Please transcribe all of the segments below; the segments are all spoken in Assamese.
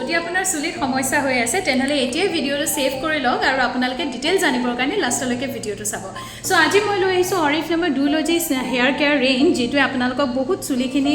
যদি আপোনাৰ চুলিত সমস্যা হৈ আছে তেনেহলে এতিয়াই ভিডিওটো সেভ কৰি লওক আৰু আপোনালোকে ডিটেইল জানিবৰ কাৰণে লাষ্টলৈকে ভিডিওটো চাব সো আজি মই লৈ আহিছো অৰিফ্লেমৰ ডুলজি হেয়াৰ কেয়াৰ ৰেঞ্জ যেটো আপোনালোকক বহুত চুলিখিনি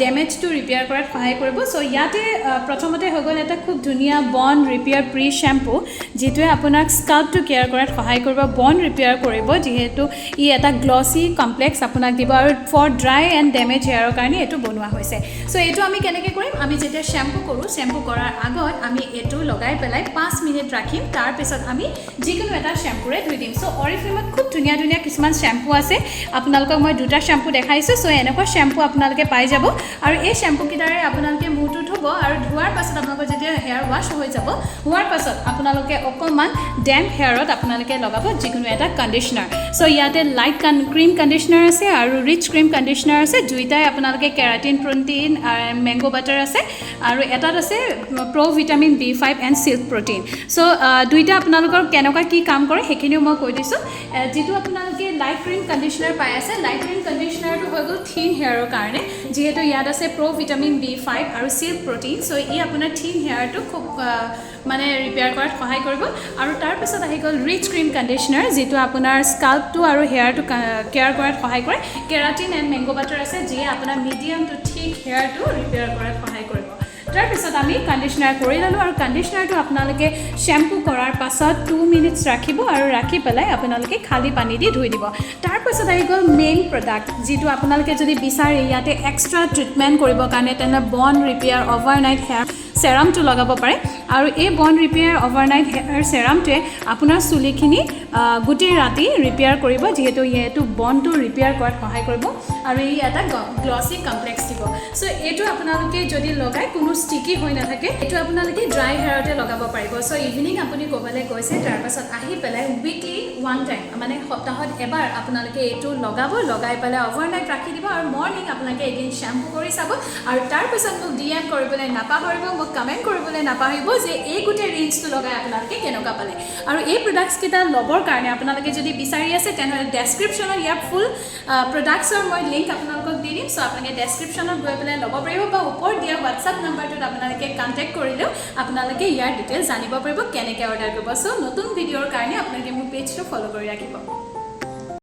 ড্যামেজ টু ৰিপেয়াৰ কৰাত সহায় কৰিব সো ইয়াতে প্ৰথমতে হৈ গ'ল এটা খুব ধুনীয়া বন ৰিপেয়াৰ প্ৰি শ্যাম্পু যেটোৱে আপোনাক স্কাল্প টু কেয়াৰ কৰাত সহায় কৰিব বন ৰিপেয়াৰ কৰিব যেহেতু ই এটা গ্লসি কমপ্লেক্স আপোনাক দিব আৰু ফৰ ড্ৰাই এণ্ড ড্যামেজ হেয়াৰৰ কাৰণে এটো বনোৱা হৈছে সো এটো আমি কেনেকৈ কৰিম আমি যেতিয়া শ্যাম্পু কৰো শ্যাম্পু কৰাৰ আগত আমি এটো লগাই পেলাই 5 মিনিট ৰাখিম তাৰ পিছত আমি যিকোনো এটা শ্যাম্পুৰে ধুই দিম সো অৰিফ্লেমত খুব ধুনীয়া ধুনীয়া কিছুমান শ্যাম্পু আছে আপোনালোকক মই দুটা শ্যাম্পু দেখাইছো সো এনেকুৱা শ্যাম্পু আপোনালোকে পাই যাব আৰু এই শ্যাম্পু কিদাৰে আপোনালোকে মুটো ধুব আৰু ধোৱাৰ পাছত আপোনালোকৰ যেতিয়া হেয়াৰ ওয়াশ হৈ যাব হোৱাৰ পাছত আপোনালোকে অকমান ড্যাম্প হেয়াৰত আপোনালোকে লগাব যিকোনো এটা কন্ডিশনাৰ সো ইয়াতে লাইট ক্ৰীম কন্ডিশনাৰ আছে আৰু ৰিচ ক্ৰীম কন্ডিশনাৰ আছে দুইটাই আপোনালোকে কেৰাটিন প্ৰটিন ম্যাঙ্গো বাটাৰ আছে আৰু এটাত আছে pro vitamin B5 and silk protein so দুইটা আপোনালোকৰ কেনেকুৱা কি কাম কৰে হেখিনিও মই কৈ দিছো যেটো আপোনালোকে লাইট ক্ৰীম কন্ডিশনাৰ পাই আছে লাইট ক্ৰীম কন্ডিশনাৰটো হৈ গ'ল থিন হেয়াৰৰ কাৰণে যেহেতু ইয়াত আছে প্ৰো ভিটামিন B5 আৰু সিল্ক প্ৰটিন সো ই আপোনাৰ থিন হেয়াৰটো খুব মানে ৰিপেয়াৰ কৰাত সহায় কৰিব আৰু তাৰ পিছত আহি গ'ল ৰিচ ক্ৰীম কন্ডিশনাৰ যেটো আপোনাৰ স্কাল্পটো আৰু হেয়াৰটো কেয়াৰ কৰাত সহায় কৰে কেৰাটিন এণ্ড ম্যাঙ্গো বাটাৰ আছে যিয়ে আপোনাৰ মিডিয়াম টু থিক হেয়াৰটো ৰিপেয়াৰ কৰাত সহায় কৰিব তাৰ পিছত আমি কন্ডিশনাৰ কৰি ললো আৰু কন্ডিশনাৰটো আপোনালোকে শ্যাম্পু কৰাৰ পাছত 2 মিনিটস ৰাখিব আৰু ৰাখি পেলাই আপোনালোকে খালি পানী দি ধুই দিব তাৰ পিছত আহি গ'ল মেইন প্ৰডাক্ট যেটো আপোনালোকে যদি বিচাৰে ইয়াতে এক্সট্ৰা ট্ৰিটমেন্ট কৰিব কাৰণে তেনে বন ৰিপেয়াৰ ওভাৰনাইট হেয়াৰ সেৰামটো লগাব পাৰে আৰু এই বন ৰিপেয়াৰ ওভাৰনাইট হেয়াৰ সেৰামটোৱে আপোনাৰ চুলিখিনি গুটি ৰাতি ৰিপেয়াৰ কৰিব যেহেতু ইয়েটো বনটো ৰিপেয়াৰ কৰাত সহায় কৰিব আৰু ই এটা গ্লসি কমপ্লেক্স দিব সো এটো আপোনালোকে যদি লগাই কোনো ষ্টিকি হৈ নাথাকে এটো আপোনালোকে ড্ৰাই হেয়াৰতে লগাব পাৰিব সো ইভিনিং আপুনি কোবালে গৈছে তাৰ পাছত আহি পেলাই উইকলি ওয়ান টাইম মানে সপ্তাহত এবাৰ আপোনালোকে এটো লগাই পেলাই ওভাৰনাইট ৰাখি দিব আৰু মৰ্নিং আপোনালোকে এগেইন শ্যাম্পু কৰি চাব আৰু তাৰ পিছত মোক ডিএম কৰিবলৈ নাপাহৰিব মোক কমেন্ট কৰিবলৈ নাপাহৰিব যে এই গুটে ৰেঞ্জটো লগাই আপোনালোকে কেনেকুৱা পালে আৰু এই প্ৰডাক্টস কিটা লবৰ কাৰণে আপোনালোকে যদি বিচাৰি আছে তেনেহলে ডেসক্ৰিপচনত ইয়াৰ ফুল প্ৰডাক্টছৰ মই লিংক আপোনালোকক দি দিম সো আপোনালোকে ডেসক্ৰিপচনত গৈ পেলাই ল'ব পাৰিব বা ওপৰত দিয়া WhatsApp নম্বৰটোত আপোনালোকে কন্টাক্ট কৰিলেও আপোনালোকে ইয়াৰ ডিটেইলছ জানিব পাৰিব কেনেকৈ অৰ্ডাৰ কৰিব সো নতুন ভিডিঅ'ৰ কাৰণে আপোনালোকে মোৰ পেজটো ফলো কৰি ৰাখিব